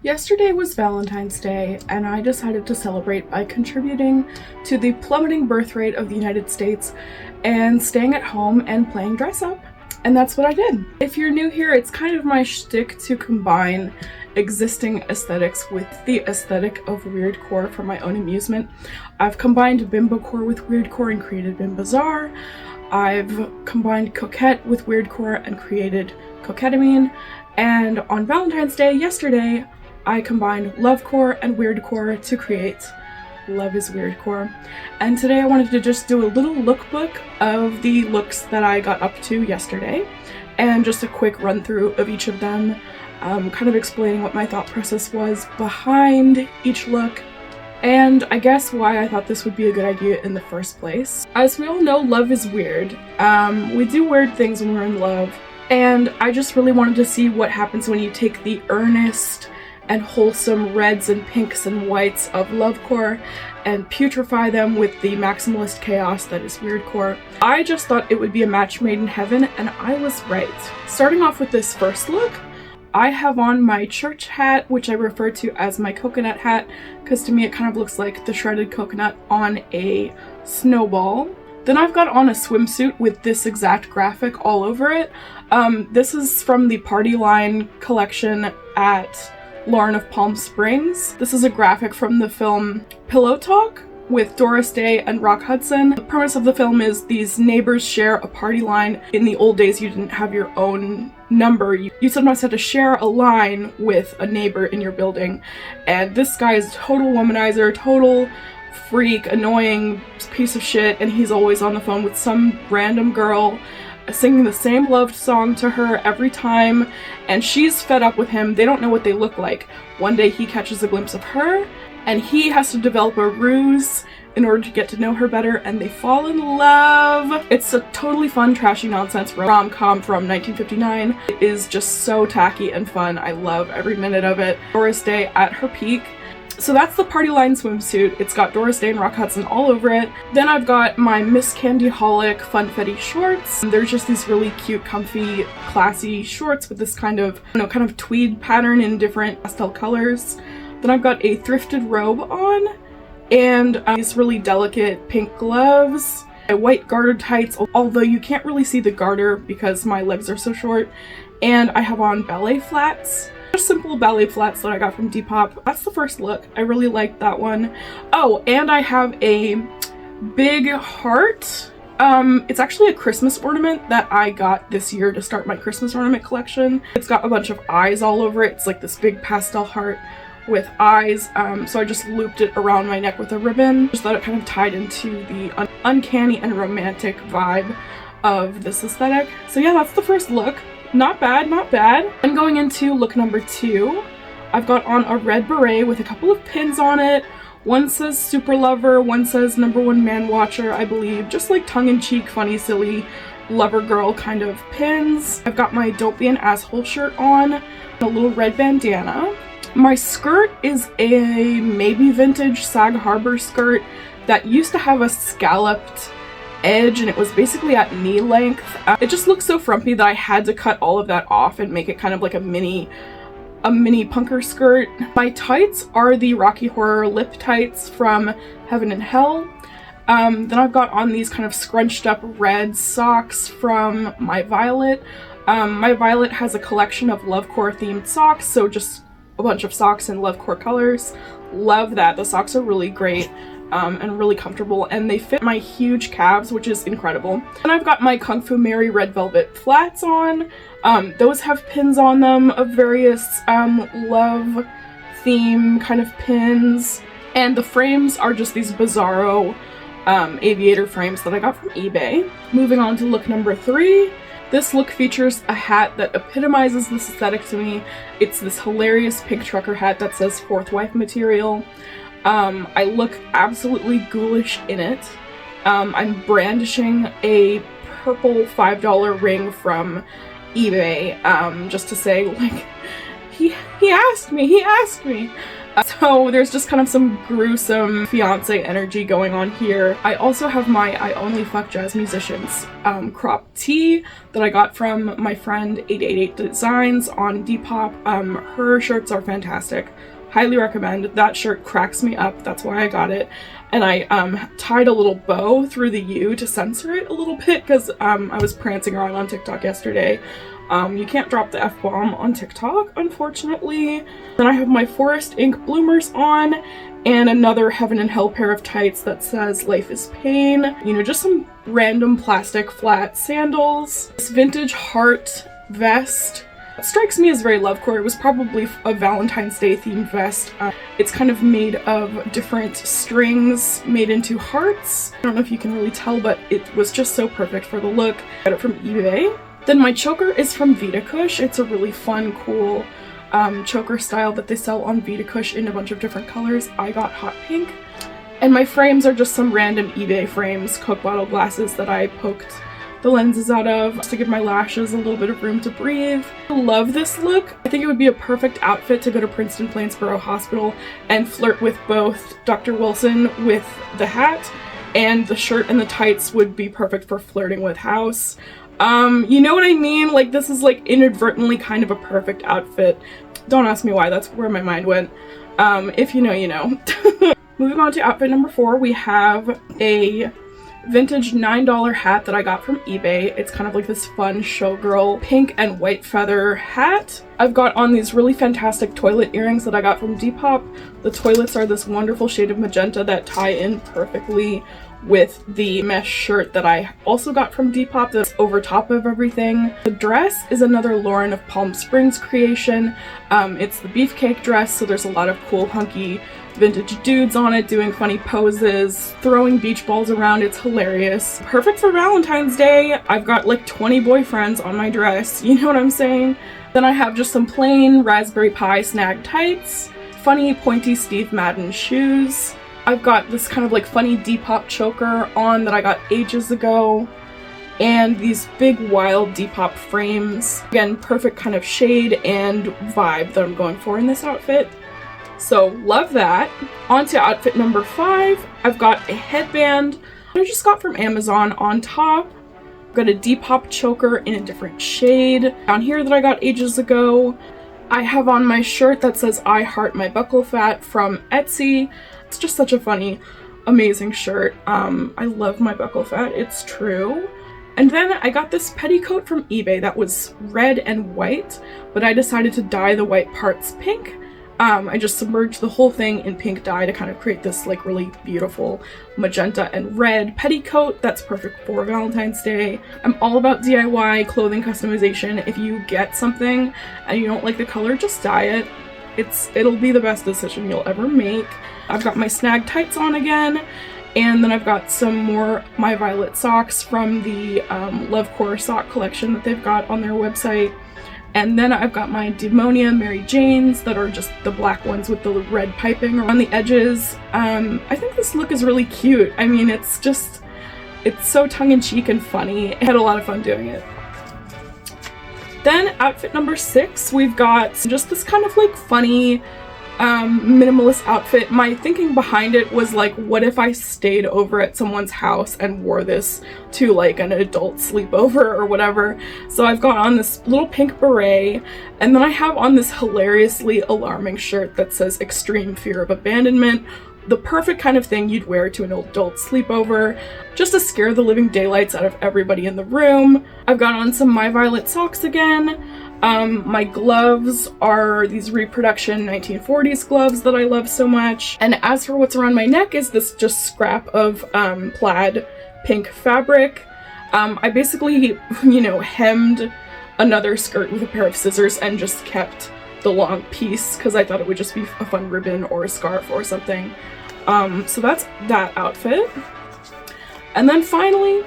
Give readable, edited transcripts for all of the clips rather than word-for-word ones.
Yesterday was Valentine's Day, and I decided to celebrate by contributing to the plummeting birth rate of the United States and staying at home and playing dress up. And that's what I did. If you're new here, it's kind of my shtick to combine existing aesthetics with the aesthetic of weirdcore for my own amusement. I've combined bimbocore with weirdcore and created Bimbazar. I've combined coquette with weirdcore and created coquetamine. And on Valentine's Day, yesterday, I combined lovecore and weirdcore to create love-is-weirdcore. And today I wanted to just do a little lookbook of the looks that I got up to yesterday, and just a quick run through of each of them, kind of explaining what my thought process was behind each look, and I guess why I thought this would be a good idea in the first place. As we all know, love is weird. We do weird things when we're in love, and I just really wanted to see what happens when you take the earnest and wholesome reds and pinks and whites of Lovecore and putrefy them with the maximalist chaos that is weirdcore. I just thought it would be a match made in heaven, and I was right. Starting off with this first look, I have on my church hat, which I refer to as my coconut hat, because to me it kind of looks like the shredded coconut on a snowball. Then I've got on a swimsuit with this exact graphic all over it. This is from the Party Line collection at Lauren of Palm Springs. This is a graphic from the film Pillow Talk with Doris Day and Rock Hudson. The premise of the film is these neighbors share a party line. In the old days, you didn't have your own number. You sometimes had to share a line with a neighbor in your building. And this guy is a total womanizer, total freak, annoying piece of shit, and he's always on the phone with some random girl, singing the same loved song to her every time, and she's fed up with him. They don't know what they look like. One day he catches a glimpse of her, and he has to develop a ruse in order to get to know her better, and they fall in love. It's a totally fun, trashy nonsense rom-com from 1959. It is just so tacky and fun. I love every minute of it. Doris Day at her peak. So that's the Party Line swimsuit. It's got Doris Day and Rock Hudson all over it. Then I've got my Miss Candyholic Funfetti shorts. There's just these really cute, comfy, classy shorts with this kind of tweed pattern in different pastel colors. Then I've got a thrifted robe on, and these really delicate pink gloves, my white garter tights, although you can't really see the garter because my legs are so short, and I have on ballet flats. Just simple ballet flats that I got from Depop. That's the first look. I really liked that one. Oh, and I have a big heart. It's actually a Christmas ornament that I got this year to start my Christmas ornament collection. It's got a bunch of eyes all over it. It's like this big pastel heart with eyes. So I just looped it around my neck with a ribbon. Just thought it kind of tied into the uncanny and romantic vibe of this aesthetic. So yeah, that's the first look. Not bad, not bad. And going into look number 2, I've got on a red beret with a couple of pins on it. One says super lover, one says #1 man watcher, I believe. Just like tongue-in-cheek, funny, silly, lover girl kind of pins. I've got my Don't Be an Asshole shirt on, a little red bandana. My skirt is a maybe vintage Sag Harbor skirt that used to have a scalloped edge, and it was basically at knee length. It just looks so frumpy that I had to cut all of that off and make it kind of like a mini punker skirt. My tights are the Rocky Horror lip tights from Heaven and Hell. Then I've got on these kind of scrunched up red socks from My Violet. My Violet has a collection of Lovecore themed socks, so just a bunch of socks in Lovecore colors. Love that. The socks are really great. And really comfortable, and they fit my huge calves, which is incredible. And I've got my Kung Fu Mary red velvet flats on. Those have pins on them of various love theme kind of pins, and the frames are just these bizarro aviator frames that I got from eBay. Moving on to look number 3. This look features a hat that epitomizes this aesthetic to me. It's this hilarious pink trucker hat that says Fourth Wife material. I look absolutely ghoulish in it. I'm brandishing a purple $5 ring from eBay, just to say, like, he asked me. So there's just kind of some gruesome fiance energy going on here. I also have my I Only Fuck Jazz Musicians crop tee that I got from my friend 888 Designs on Depop. Her shirts are fantastic. Highly recommend. That shirt cracks me up. That's why I got it. And I tied a little bow through the U to censor it a little bit because I was prancing around on TikTok yesterday. You can't drop the F-bomb on TikTok, unfortunately. Then I have my Forest Ink bloomers on and another Heaven and Hell pair of tights that says Life is Pain. You know, just some random plastic flat sandals. This vintage heart vest. It strikes me as very Lovecore. It was probably a Valentine's Day themed vest. It's kind of made of different strings made into hearts. I don't know if you can really tell, but it was just so perfect for the look. I got it from eBay. Then my choker is from Vitakush. It's a really fun, cool choker style that they sell on Vitakush in a bunch of different colors. I got hot pink. And my frames are just some random eBay frames, Coke bottle glasses that I poked the lenses out of to give my lashes a little bit of room to breathe. I love this look. I think it would be a perfect outfit to go to Princeton Plainsboro Hospital and flirt with both Dr. Wilson with the hat, and the shirt and the tights would be perfect for flirting with House. You know what I mean? Like, this is like inadvertently kind of a perfect outfit. Don't ask me why, that's where my mind went. If you know, you know. Moving on to outfit number 4, we have a vintage $9 hat that I got from eBay. It's kind of like this fun showgirl pink and white feather hat. I've got on these really fantastic toilet earrings that I got from Depop. The toilets are this wonderful shade of magenta that tie in perfectly with the mesh shirt that I also got from Depop that's over top of everything. The dress is another Lauren of Palm Springs creation. It's the Beefcake dress, so there's a lot of cool hunky vintage dudes on it doing funny poses, throwing beach balls around. It's hilarious. Perfect for Valentine's Day. I've got like 20 boyfriends on my dress, you know what I'm saying? Then I have just some plain raspberry pie snag tights, funny pointy Steve Madden shoes. I've got this kind of like funny Depop choker on that I got ages ago, and these big wild Depop frames. Again, perfect kind of shade and vibe that I'm going for in this outfit. So love that. On to outfit number 5. I've got a headband I just got from Amazon on top. I've got a Depop choker in a different shade down here that I got ages ago. I have on my shirt that says I Heart My Buckle Fat from Etsy. It's just such a funny, amazing shirt. I love my buckle fat, it's true. And then I got this petticoat from eBay that was red and white, but I decided to dye the white parts pink. I just submerged the whole thing in pink dye to kind of create this like really beautiful magenta and red petticoat that's perfect for Valentine's Day. I'm all about DIY clothing customization. If you get something and you don't like the color, just dye it. It'll be the best decision you'll ever make. I've got my snag tights on again, and then I've got some more My Violet socks from the Lovecore sock collection that they've got on their website. And then I've got my Demonia Mary Janes that are just the black ones with the red piping around the edges. I think this look is really cute. I mean, it's so tongue-in-cheek and funny. I had a lot of fun doing it. Then outfit number 6, we've got just this kind of like funny minimalist outfit. My thinking behind it was like, what if I stayed over at someone's house and wore this to like an adult sleepover or whatever. So I've got on this little pink beret, and then I have on this hilariously alarming shirt that says Extreme Fear of Abandonment. The perfect kind of thing you'd wear to an adult sleepover, just to scare the living daylights out of everybody in the room. I've got on some My Violet socks again. My gloves are these reproduction 1940s gloves that I love so much. And as for what's around my neck is this just scrap of plaid pink fabric. I basically, hemmed another skirt with a pair of scissors and just kept the long piece because I thought it would just be a fun ribbon or a scarf or something. So that's that outfit. And then finally,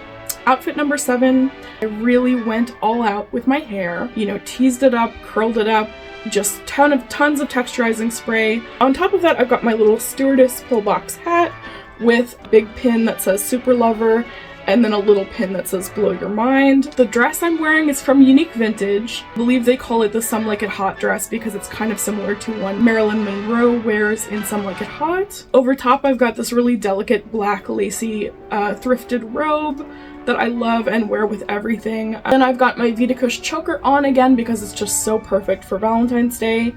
outfit number 7, I really went all out with my hair, teased it up, curled it up, just tons of texturizing spray. On top of that, I've got my little stewardess pillbox hat with a big pin that says Super Lover, and then a little pin that says blow your mind. The dress I'm wearing is from Unique Vintage. I believe they call it the Some Like It Hot dress because it's kind of similar to one Marilyn Monroe wears in Some Like It Hot. Over top I've got this really delicate black lacy thrifted robe that I love and wear with everything. Then I've got my Vita Kush choker on again because it's just so perfect for Valentine's Day.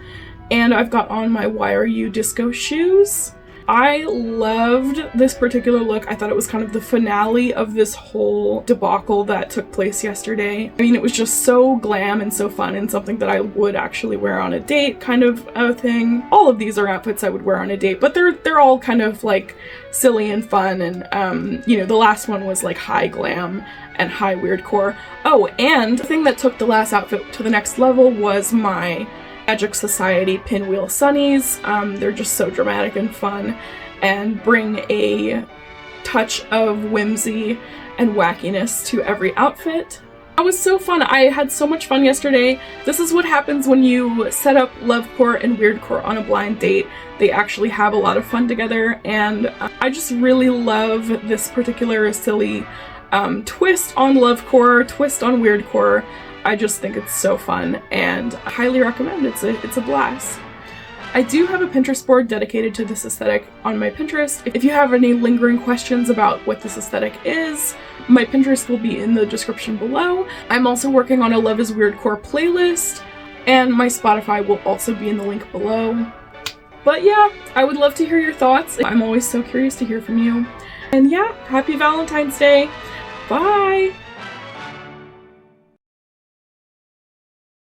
And I've got on my Why Are You disco shoes. I loved this particular look. I thought it was kind of the finale of this whole debacle that took place yesterday. I mean, it was just so glam and so fun and something that I would actually wear on a date kind of a thing. All of these are outfits I would wear on a date, but they're all kind of like silly and fun, and you know, the last one was like high glam and high weirdcore. Oh, and the thing that took the last outfit to the next level was my Magic Society Pinwheel Sunnies. They're just so dramatic and fun and bring a touch of whimsy and wackiness to every outfit. That was so fun. I had so much fun yesterday. This is what happens when you set up Lovecore and Weirdcore on a blind date. They actually have a lot of fun together, and I just really love this particular silly twist on Lovecore, twist on Weirdcore. I just think it's so fun and I highly recommend it. It's a blast. I do have a Pinterest board dedicated to this aesthetic on my Pinterest. If you have any lingering questions about what this aesthetic is, my Pinterest will be in the description below. I'm also working on a Love is Weirdcore playlist, and my Spotify will also be in the link below. But yeah, I would love to hear your thoughts. I'm always so curious to hear from you. And yeah, happy Valentine's Day. Bye!